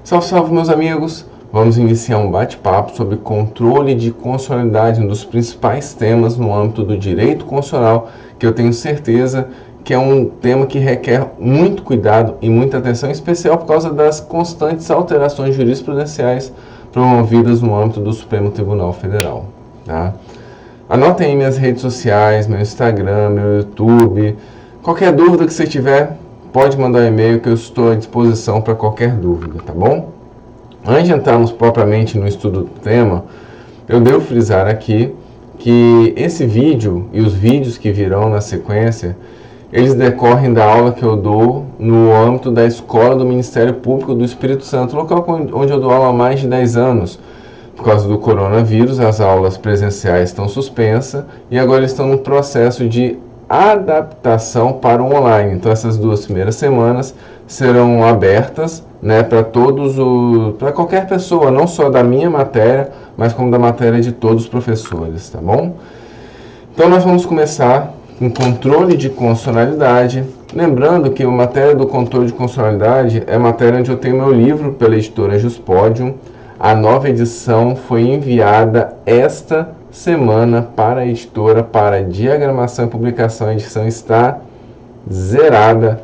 Salve, salve, meus amigos! Vamos iniciar um bate-papo sobre controle de constitucionalidade, um dos principais temas no âmbito do direito constitucional, que eu tenho certeza que é um tema que requer muito cuidado e muita atenção, em especial por causa das constantes alterações jurisprudenciais promovidas no âmbito do Supremo Tribunal Federal. Tá? Anotem aí minhas redes sociais, meu Instagram, meu YouTube. Qualquer dúvida que você tiver, pode mandar um e-mail que eu estou à disposição para qualquer dúvida, tá bom? Antes de entrarmos propriamente no estudo do tema, eu devo frisar aqui que esse vídeo e os vídeos que virão na sequência, eles decorrem da aula que eu dou no âmbito da Escola do Ministério Público do Espírito Santo, local onde eu dou aula há mais de 10 anos. Por causa do coronavírus, as aulas presenciais estão suspensas e agora estão no processo de adaptação para o online. Então, essas 2 primeiras semanas serão abertas, né, para qualquer pessoa, não só da minha matéria, mas como da matéria de todos os professores, tá bom? Então, nós vamos começar com controle de constitucionalidade. Lembrando que a matéria do controle de constitucionalidade é a matéria onde eu tenho meu livro pela editora Juspodium. A nova edição foi enviada esta semana para a editora para diagramação e publicação. A edição está zerada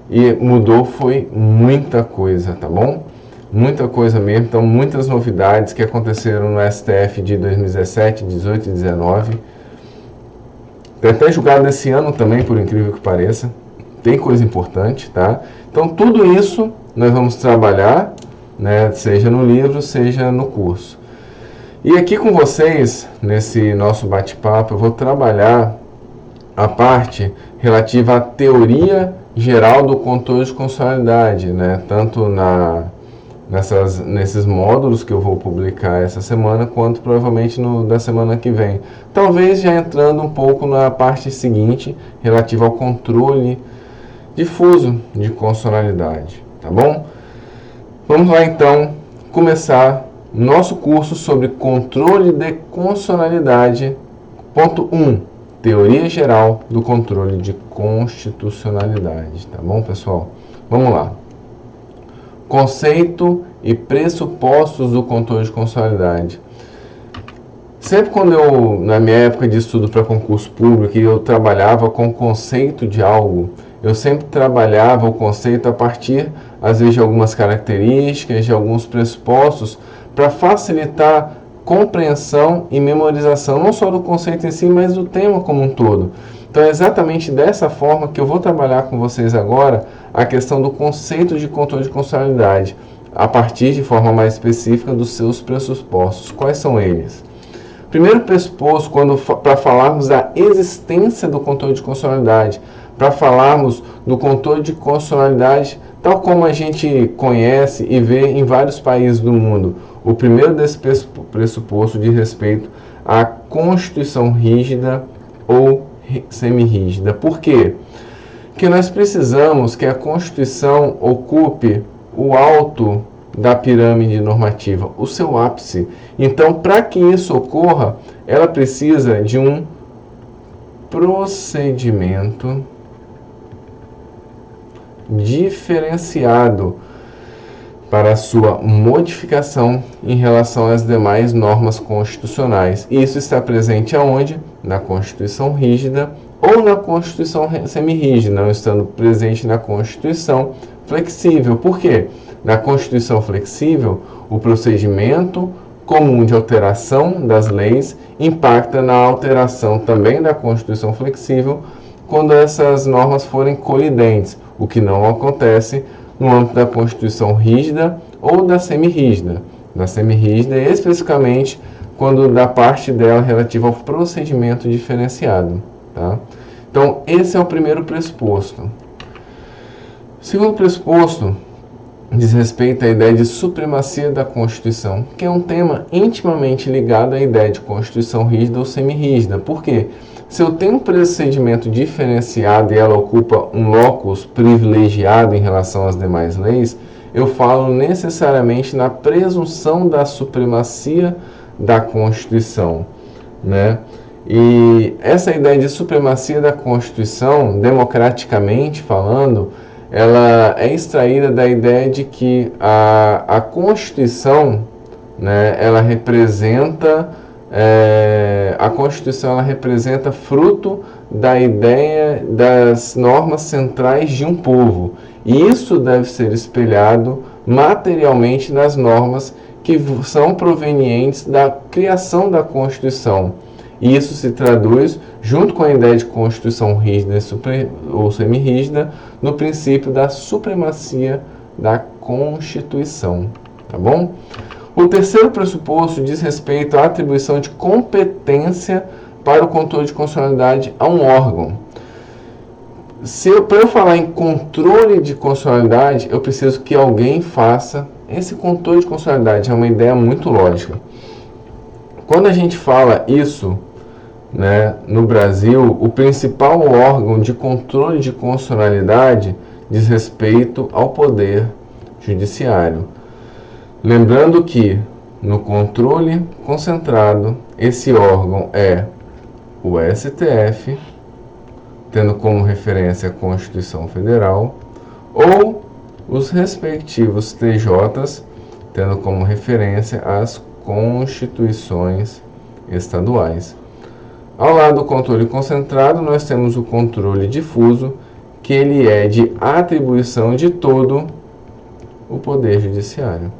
e mudou foi muita coisa, tá bom? Muita coisa mesmo. Então, muitas novidades que aconteceram no STF de 2017, 18 e 19. Tem até julgado esse ano também, por incrível que pareça. Tem coisa importante, tá? Então, tudo isso nós vamos trabalhar, né, seja no livro, seja no curso. E aqui com vocês, nesse nosso bate-papo, eu vou trabalhar a parte relativa à teoria geral do controle de constitucionalidade, né, tanto nesses módulos que eu vou publicar essa semana, quanto provavelmente da semana que vem. Talvez já entrando um pouco na parte seguinte, relativa ao controle difuso de constitucionalidade, tá bom? Vamos lá então começar nosso curso sobre controle de constitucionalidade. Ponto 1. Teoria geral do controle de constitucionalidade. Tá bom, pessoal? Vamos lá. Conceito e pressupostos do controle de constitucionalidade. Sempre quando eu, na minha época de estudo para concurso público, eu trabalhava com o conceito de algo, eu sempre trabalhava o conceito a partir, às vezes, de algumas características, de alguns pressupostos, para facilitar compreensão e memorização, não só do conceito em si, mas do tema como um todo. Então, é exatamente dessa forma que eu vou trabalhar com vocês agora a questão do conceito de controle de constitucionalidade, a partir de forma mais específica dos seus pressupostos. Quais são eles? Primeiro pressuposto, para falarmos da existência do controle de constitucionalidade, para falarmos do controle de constitucionalidade tal como a gente conhece e vê em vários países do mundo. O primeiro desse pressuposto diz respeito à Constituição rígida ou semirrígida. Por quê? Porque nós precisamos que a Constituição ocupe o alto da pirâmide normativa, o seu ápice. Então, para que isso ocorra, ela precisa de um procedimento diferenciado para a sua modificação em relação às demais normas constitucionais. E isso está presente aonde? Na Constituição rígida ou na Constituição semirrígida, não estando presente na Constituição flexível. Por quê? Na Constituição flexível, o procedimento comum de alteração das leis impacta na alteração também da Constituição flexível quando essas normas forem colidentes, o que não acontece no âmbito da Constituição rígida ou da semirrígida. Na semirrígida, especificamente, quando da parte dela relativa ao procedimento diferenciado. Tá? Então, esse é o primeiro pressuposto. O segundo pressuposto diz respeito à ideia de supremacia da Constituição, que é um tema intimamente ligado à ideia de Constituição rígida ou semirrígida. Por quê? Se eu tenho um procedimento diferenciado e ela ocupa um locus privilegiado em relação às demais leis, eu falo necessariamente na presunção da supremacia da Constituição, né? E essa ideia de supremacia da Constituição, democraticamente falando, ela é extraída da ideia de que a Constituição, né, ela representa a Constituição ela representa fruto da ideia das normas centrais de um povo, e isso deve ser espelhado materialmente nas normas que são provenientes da criação da Constituição. E isso se traduz, junto com a ideia de Constituição rígida ou semirrígida, no princípio da supremacia da Constituição. Tá bom? O terceiro pressuposto diz respeito à atribuição de competência para o controle de constitucionalidade a um órgão. Para eu falar em controle de constitucionalidade, eu preciso que alguém faça esse controle de constitucionalidade. É uma ideia muito lógica. Quando a gente fala isso, né, no Brasil, o principal órgão de controle de constitucionalidade diz respeito ao Poder Judiciário. Lembrando que, no controle concentrado, esse órgão é o STF, tendo como referência a Constituição Federal, ou os respectivos TJs, tendo como referência as constituições estaduais. Ao lado do controle concentrado, nós temos o controle difuso, que ele é de atribuição de todo o Poder Judiciário.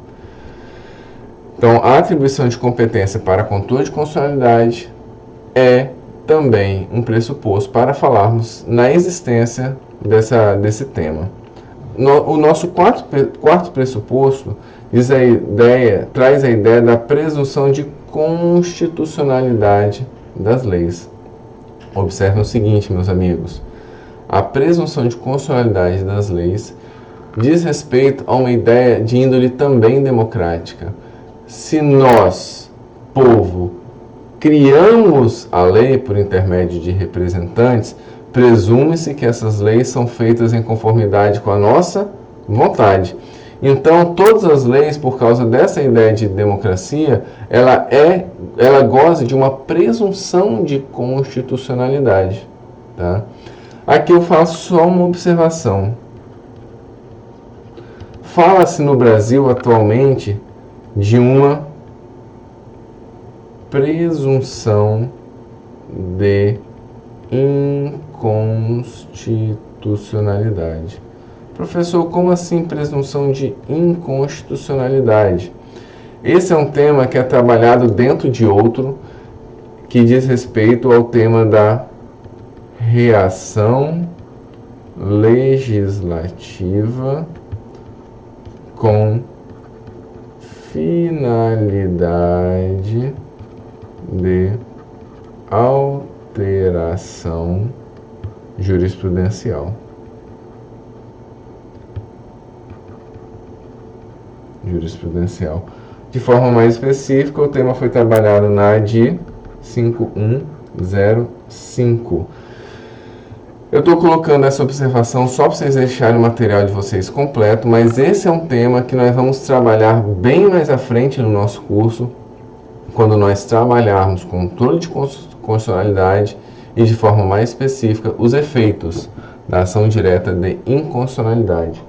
Então, a atribuição de competência para controle de constitucionalidade é também um pressuposto para falarmos na existência desse tema. O nosso quarto pressuposto traz a ideia da presunção de constitucionalidade das leis. Observe o seguinte, meus amigos. A presunção de constitucionalidade das leis diz respeito a uma ideia de índole também democrática. Se nós, povo, criamos a lei por intermédio de representantes, presume-se que essas leis são feitas em conformidade com a nossa vontade. Então, todas as leis, por causa dessa ideia de democracia, ela goza de uma presunção de constitucionalidade. Tá? Aqui eu faço só uma observação. Fala-se no Brasil atualmente de uma presunção de inconstitucionalidade. Professor, como assim presunção de inconstitucionalidade? Esse é um tema que é trabalhado dentro de outro, que diz respeito ao tema da reação legislativa com finalidade de alteração jurisprudencial. De forma mais específica, o tema foi trabalhado na ADI 5105. Eu estou colocando essa observação só para vocês deixarem o material de vocês completo, mas esse é um tema que nós vamos trabalhar bem mais à frente no nosso curso, quando nós trabalharmos controle de constitucionalidade e, de forma mais específica, os efeitos da ação direta de inconstitucionalidade.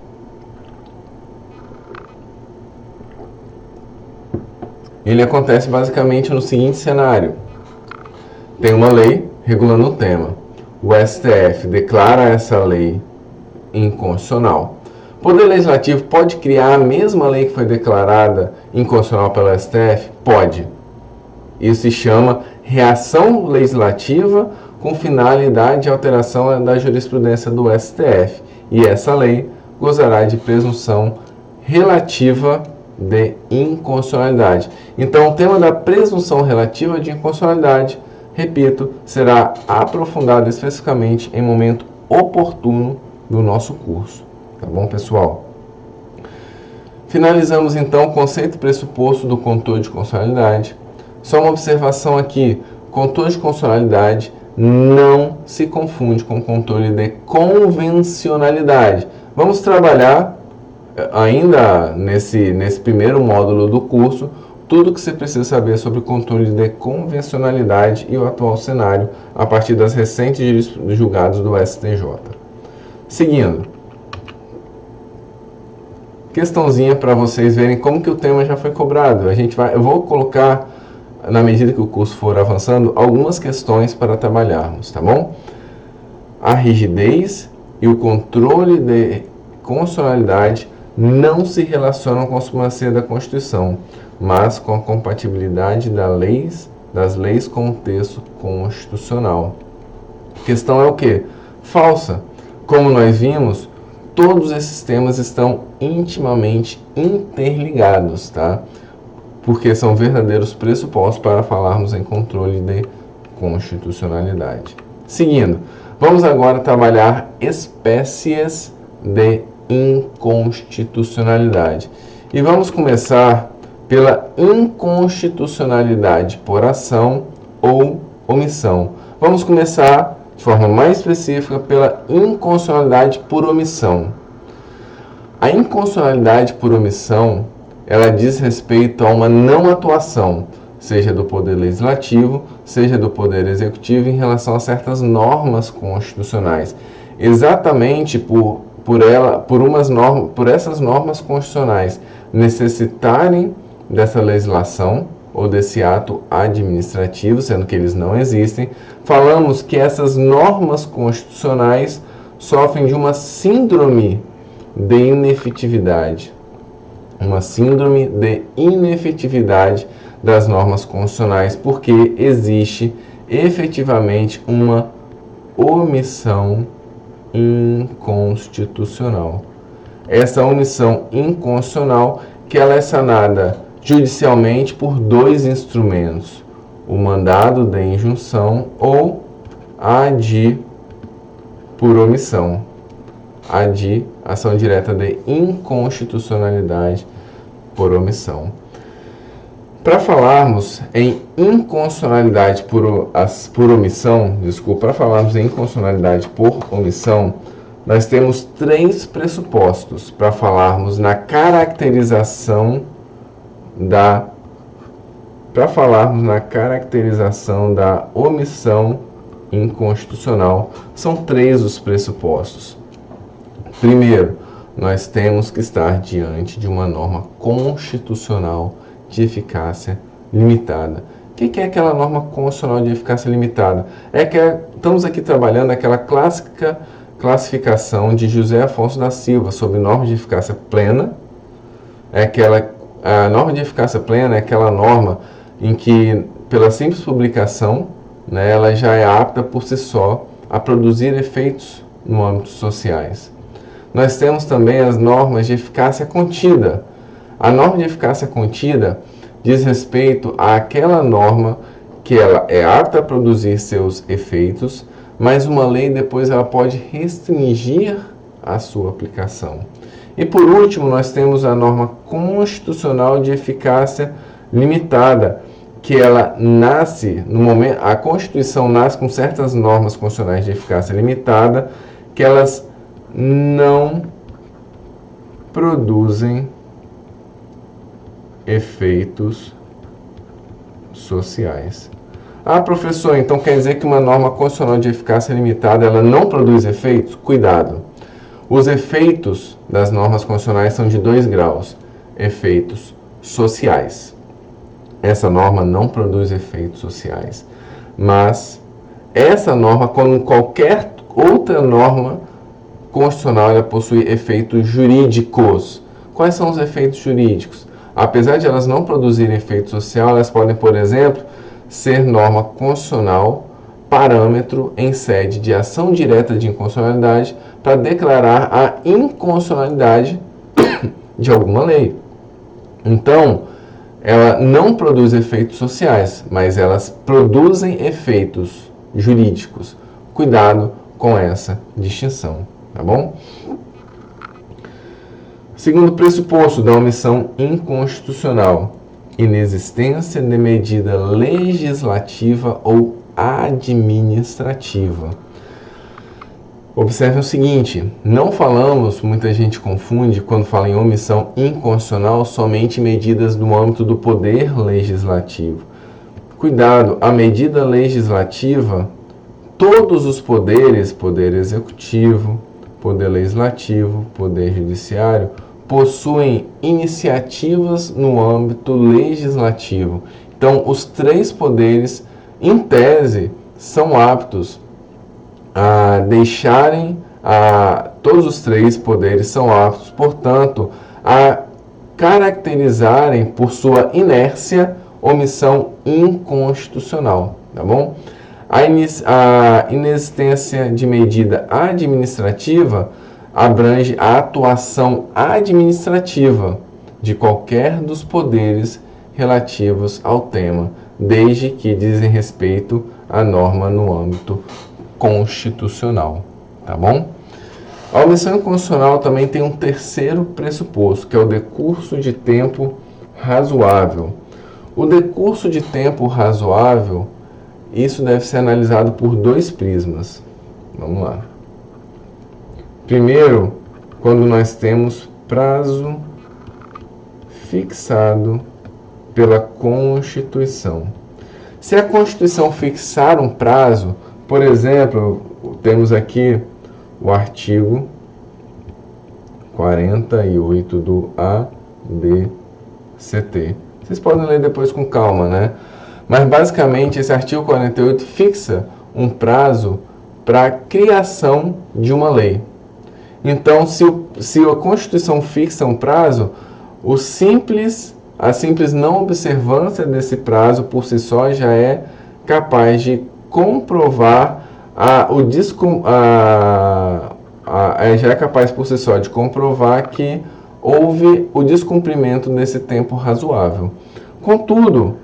Ele acontece basicamente no seguinte cenário. Tem uma lei regulando o tema. O STF declara essa lei inconstitucional. O Poder Legislativo pode criar a mesma lei que foi declarada inconstitucional pelo STF? Pode. Isso se chama reação legislativa com finalidade de alteração da jurisprudência do STF. E essa lei gozará de presunção relativa de inconstitucionalidade. Então, o tema da presunção relativa de inconstitucionalidade, repito, será aprofundado especificamente em momento oportuno do nosso curso. Tá bom, pessoal? Finalizamos, então, o conceito e pressuposto do controle de constitucionalidade. Só uma observação aqui. Controle de constitucionalidade não se confunde com controle de convencionalidade. Vamos trabalhar ainda nesse primeiro módulo do curso tudo o que você precisa saber sobre o controle de convencionalidade e o atual cenário a partir das recentes julgados do STJ. Seguindo, questãozinha para vocês verem como que o tema já foi cobrado. Eu vou colocar, na medida que o curso for avançando, algumas questões para trabalharmos, tá bom? A rigidez e o controle de constitucionalidade não se relacionam com a supremacia da Constituição, mas com a compatibilidade das leis com o texto constitucional. A questão é o quê? Falsa. Como nós vimos, todos esses temas estão intimamente interligados, tá? Porque são verdadeiros pressupostos para falarmos em controle de constitucionalidade. Seguindo, vamos agora trabalhar espécies de inconstitucionalidade. E vamos começar pela inconstitucionalidade por ação ou omissão. Vamos começar de forma mais específica pela inconstitucionalidade por omissão. A inconstitucionalidade por omissão, ela diz respeito a uma não atuação, seja do Poder Legislativo, seja do Poder Executivo, em relação a certas normas constitucionais. Exatamente por essas normas constitucionais necessitarem dessa legislação ou desse ato administrativo, sendo que eles não existem, falamos que essas normas constitucionais sofrem de uma síndrome de inefetividade. Uma síndrome de inefetividade das normas constitucionais, porque existe efetivamente uma omissão inconstitucional. Essa omissão inconstitucional que ela é sanada judicialmente por dois instrumentos: o mandado de injunção ou ADI por omissão. ADI, ação direta de inconstitucionalidade por omissão. Para falarmos em inconstitucionalidade por omissão, para falarmos em inconstitucionalidade por omissão, nós temos três pressupostos para falarmos na caracterização da omissão inconstitucional. São três os pressupostos. Primeiro, nós temos que estar diante de uma norma constitucional de eficácia limitada. O que é aquela norma constitucional de eficácia limitada? Estamos aqui trabalhando aquela clássica classificação de José Afonso da Silva sobre norma de eficácia plena. A norma de eficácia plena é aquela norma em que, pela simples publicação, né, ela já é apta por si só a produzir efeitos no âmbito sociais. Nós temos também as normas de eficácia contida. A norma de eficácia contida diz respeito àquela norma que ela é apta a produzir seus efeitos, mas uma lei depois ela pode restringir a sua aplicação. E por último, nós temos a norma constitucional de eficácia limitada, que ela nasce no momento, a Constituição nasce com certas normas constitucionais de eficácia limitada, que elas não produzem efeitos sociais. Ah, professor, então quer dizer que uma norma constitucional de eficácia limitada ela não produz efeitos? Cuidado! Os efeitos das normas constitucionais são de 2 graus. Efeitos sociais. Essa norma não produz efeitos sociais. Mas essa norma, como qualquer outra norma constitucional, ela possui efeitos jurídicos. Quais são os efeitos jurídicos? Apesar de elas não produzirem efeito social, elas podem, por exemplo, ser norma constitucional, parâmetro em sede de ação direta de inconstitucionalidade para declarar a inconstitucionalidade de alguma lei. Então, ela não produz efeitos sociais, mas elas produzem efeitos jurídicos. Cuidado com essa distinção, tá bom? Segundo pressuposto da omissão inconstitucional: inexistência de medida legislativa ou administrativa. Observe o seguinte, não falamos, muita gente confunde quando fala em omissão inconstitucional somente medidas no âmbito do poder legislativo. Cuidado, a medida legislativa, todos os poderes, poder executivo, poder legislativo, poder judiciário, possuem iniciativas no âmbito legislativo. Então, os três poderes, em tese, são aptos a deixarem, todos os três poderes são aptos, portanto, a caracterizarem por sua inércia omissão inconstitucional, tá bom? A inexistência de medida administrativa abrange a atuação administrativa de qualquer dos poderes relativos ao tema, desde que dizem respeito à norma no âmbito constitucional, tá bom? A omissão inconstitucional também tem um terceiro pressuposto, que é o decurso de tempo razoável. O decurso de tempo razoável, isso deve ser analisado por dois prismas. Vamos lá. Primeiro, quando nós temos prazo fixado pela Constituição. Se a Constituição fixar um prazo, por exemplo, temos aqui o artigo 48 do ADCT. Vocês podem ler depois com calma, né? Mas basicamente esse artigo 48 fixa um prazo para a criação de uma lei. Então, se a Constituição fixa um prazo, a simples não observância desse prazo por si só já é capaz de comprovar já é capaz por si só de comprovar que houve o descumprimento desse tempo razoável. Contudo,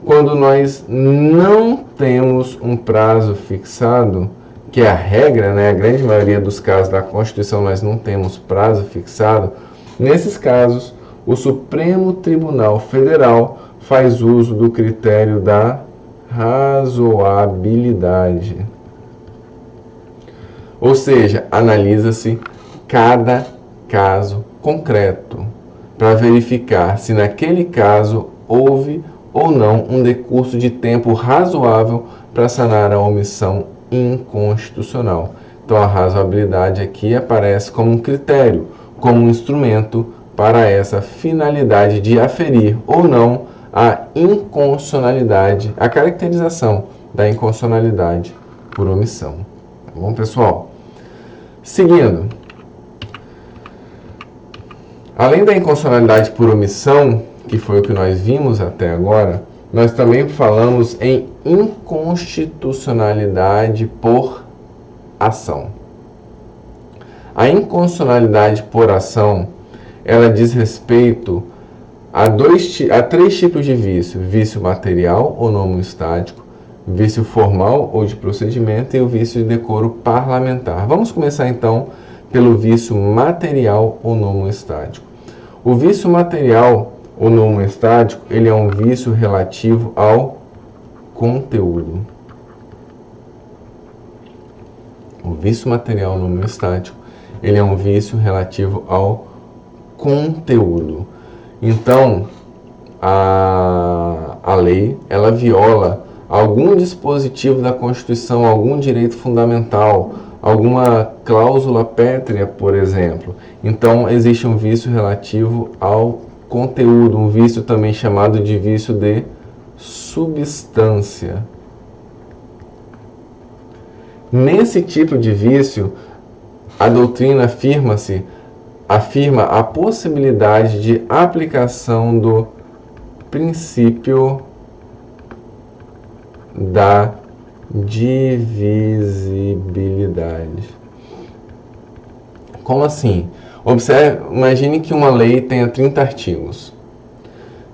quando nós não temos um prazo fixado, que é a regra, né? A grande maioria dos casos da Constituição nós não temos prazo fixado, nesses casos o Supremo Tribunal Federal faz uso do critério da razoabilidade. Ou seja, analisa-se cada caso concreto para verificar se naquele caso houve ou não um decurso de tempo razoável para sanar a omissão inconstitucional. Então a razoabilidade aqui aparece como um critério, como um instrumento para essa finalidade de aferir ou não a inconstitucionalidade, a caracterização da inconstitucionalidade por omissão. Tá bom, pessoal? Seguindo, além da inconstitucionalidade por omissão, que foi o que nós vimos até agora, nós também falamos em inconstitucionalidade por ação. A inconstitucionalidade por ação, ela diz respeito a três tipos de vício: vício material ou nomoestático, vício formal ou de procedimento e o vício de decoro parlamentar. Vamos começar então pelo vício material ou nomoestático. O vício material ou nomoestático, ele é um vício relativo ao conteúdo. O vício material nomoestático, ele é um vício relativo ao conteúdo. Então, a lei, ela viola algum dispositivo da Constituição, algum direito fundamental, alguma cláusula pétrea, por exemplo. Então, existe um vício relativo ao conteúdo, um vício também chamado de vício de substância. Nesse tipo de vício, a doutrina afirma a possibilidade de aplicação do princípio da divisibilidade. Como assim? Imagine que uma lei tenha 30 artigos.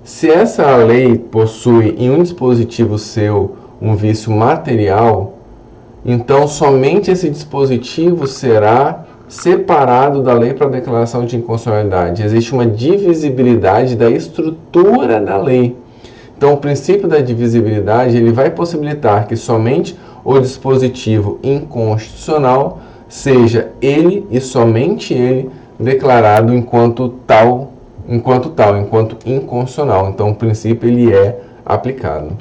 Se essa lei possui em um dispositivo seu um vício material, então somente esse dispositivo será separado da lei para declaração de inconstitucionalidade. Existe uma divisibilidade da estrutura da lei. Então, o princípio da divisibilidade, ele vai possibilitar que somente o dispositivo inconstitucional seja ele e somente ele declarado enquanto inconstitucional. Então, o princípio ele é aplicado.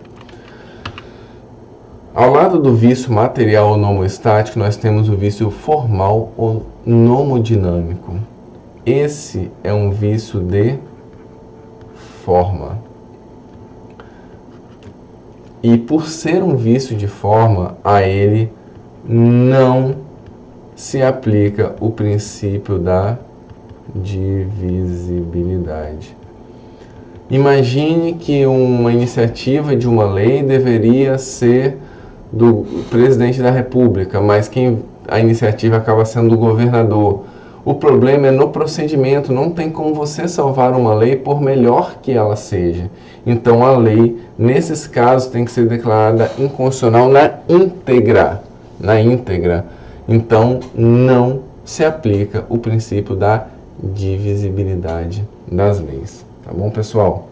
Ao lado do vício material ou nomoestático, nós temos o vício formal ou nomodinâmico. esse é um vício de forma. E por ser um vício de forma, a ele não se aplica o princípio da divisibilidade. Imagine que uma iniciativa de uma lei deveria ser do presidente da República, mas a iniciativa acaba sendo do governador. O problema é no procedimento, não tem como você salvar uma lei por melhor que ela seja. Então a lei, nesses casos, tem que ser declarada inconstitucional na íntegra. Então não se aplica o princípio da divisibilidade das leis. Tá bom, pessoal?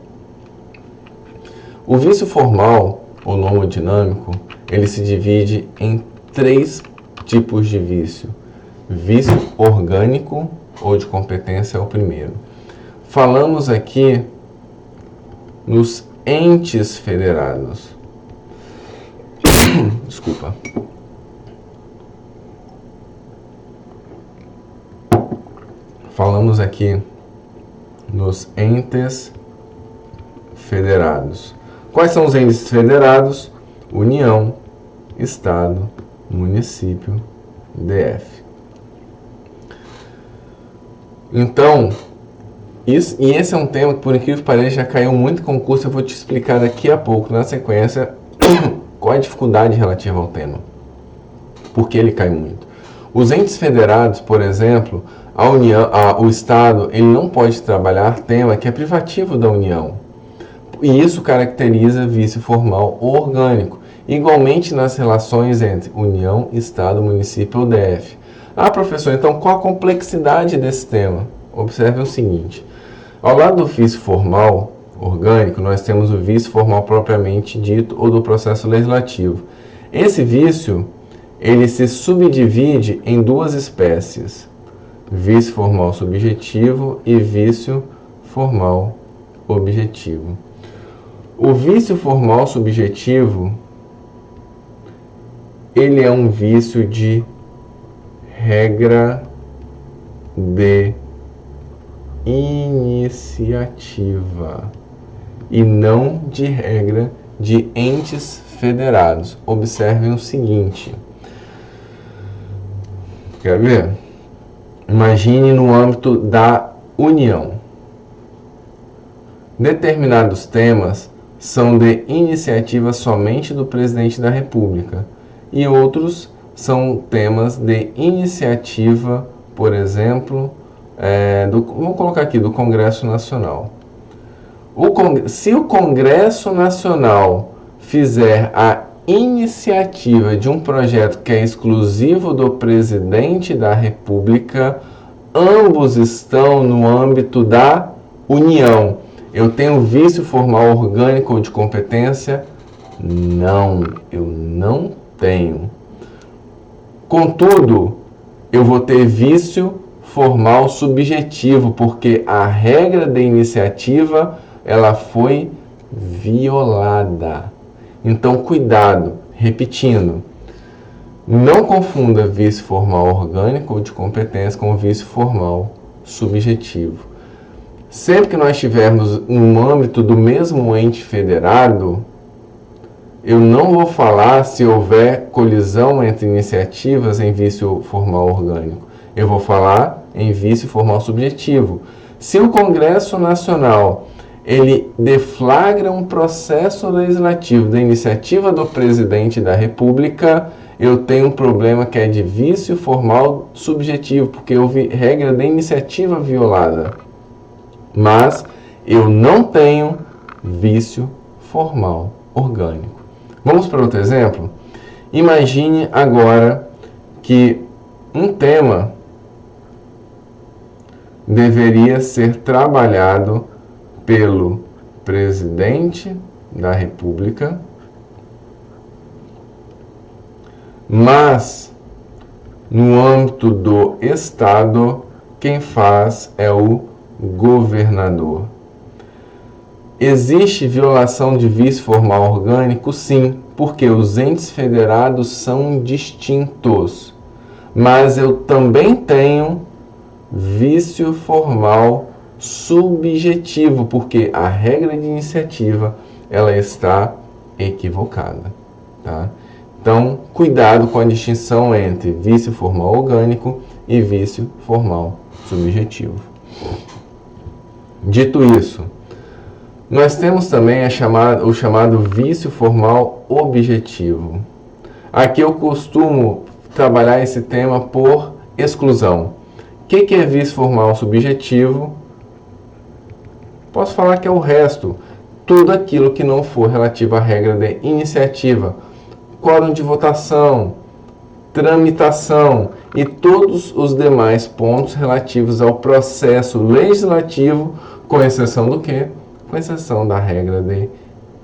O vício formal ou nomodinâmico, ele se divide em 3 tipos de vício. Vício orgânico ou de competência é o primeiro. Falamos aqui nos entes federados. Desculpa. Falamos aqui nos entes federados. Quais são os entes federados? União, Estado, Município, DF. Então, esse é um tema que, por incrível que pareça, já caiu muito em concurso. Eu vou te explicar daqui a pouco, na sequência, qual é a dificuldade relativa ao tema. Por que ele cai muito? Os entes federados, por exemplo, a União, o Estado, ele não pode trabalhar tema que é privativo da União. E isso caracteriza vício formal ou orgânico. Igualmente nas relações entre União, Estado, Município ou DF. Ah, professor, então qual a complexidade desse tema? Observe o seguinte. Ao lado do vício formal orgânico, nós temos o vício formal propriamente dito ou do processo legislativo. Esse vício, ele se subdivide em 2 espécies. Vício formal subjetivo e vício formal objetivo. O vício formal subjetivo, ele é um vício de regra de iniciativa e não de regra de entes federados. Observem o seguinte. Quer ver? Imagine no âmbito da União. Determinados temas são de iniciativa somente do presidente da República e outros são temas de iniciativa, por exemplo, vou colocar aqui, do Congresso Nacional. Se o Congresso Nacional fizer a iniciativa de um projeto que é exclusivo do presidente da República, ambos estão no âmbito da União. Eu tenho vício formal orgânico ou de competência? Não, eu não tenho. Contudo, eu vou ter vício formal subjetivo, porque a regra da iniciativa, ela foi violada. Então, cuidado, repetindo, não confunda vício formal orgânico ou de competência com vício formal subjetivo. Sempre que nós estivermos no âmbito do mesmo ente federado, eu não vou falar se houver colisão entre iniciativas em vício formal orgânico. Eu vou falar em vício formal subjetivo. Se o Congresso Nacional ele deflagra um processo legislativo da iniciativa do presidente da República, eu tenho um problema que é de vício formal subjetivo, porque houve regra da iniciativa violada. Mas eu não tenho vício formal orgânico. Vamos para outro exemplo? Imagine agora que um tema deveria ser trabalhado pelo presidente da República, mas no âmbito do Estado, quem faz é o governador. Existe violação de vício formal orgânico? Sim, porque os entes federados são distintos. Mas eu também tenho vício formal subjetivo, porque a regra de iniciativa ela está equivocada, tá? Então, cuidado com a distinção entre vício formal orgânico e vício formal subjetivo. Dito isso, nós temos também o chamado vício formal objetivo. Aqui eu costumo trabalhar esse tema por exclusão. O que é vício formal subjetivo? Posso falar que é o resto, tudo aquilo que não for relativo à regra de iniciativa, quórum de votação, tramitação e todos os demais pontos relativos ao processo legislativo, com exceção do quê? Com exceção da regra de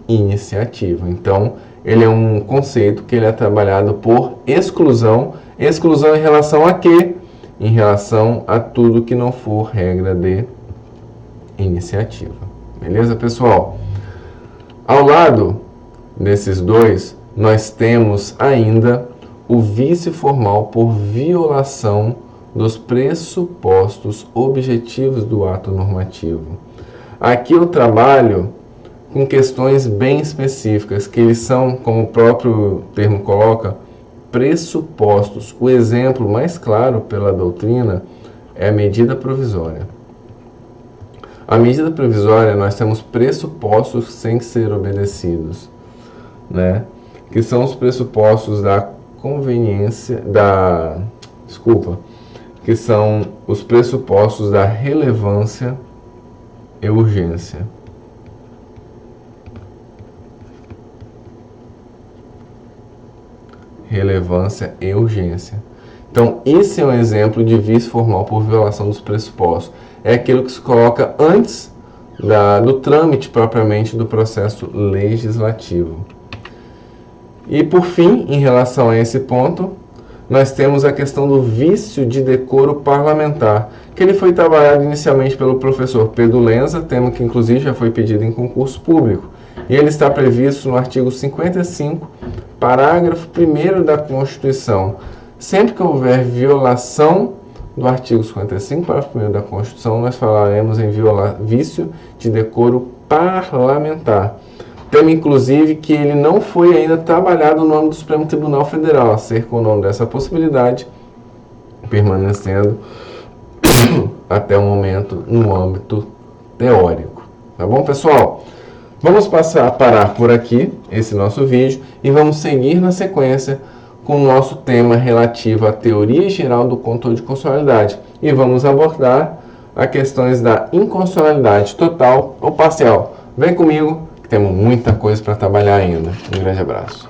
iniciativa. Então, ele é um conceito que ele é trabalhado por exclusão. Exclusão em relação a quê? Em relação a tudo que não for regra de iniciativa. Beleza, pessoal? Ao lado desses dois, nós temos ainda o vício formal por violação dos pressupostos objetivos do ato normativo. Aqui eu trabalho com questões bem específicas, que eles são, como o próprio termo coloca, pressupostos. O exemplo mais claro pela doutrina é a medida provisória. A medida provisória, nós temos pressupostos sem ser obedecidos, né? Que são os pressupostos da conveniência, que são os pressupostos da relevância e urgência. Relevância e urgência. Então, esse é um exemplo de vício formal por violação dos pressupostos. É aquilo que se coloca antes do trâmite propriamente do processo legislativo. E, por fim, em relação a esse ponto, nós temos a questão do vício de decoro parlamentar, que ele foi trabalhado inicialmente pelo professor Pedro Lenza, tema que inclusive já foi pedido em concurso público. E ele está previsto no artigo 55, parágrafo 1º da Constituição. Sempre que houver violação do artigo 55, parágrafo 1º da Constituição, nós falaremos em vício de decoro parlamentar. Tema, inclusive, que ele não foi ainda trabalhado no âmbito do Supremo Tribunal Federal, acerca ou não dessa possibilidade, permanecendo até o momento no âmbito teórico. Tá bom, pessoal? Vamos parar por aqui esse nosso vídeo e vamos seguir na sequência com o nosso tema relativo à teoria geral do controle de constitucionalidade. E vamos abordar as questões da inconstitucionalidade total ou parcial. Vem comigo, que temos muita coisa para trabalhar ainda. Um grande abraço.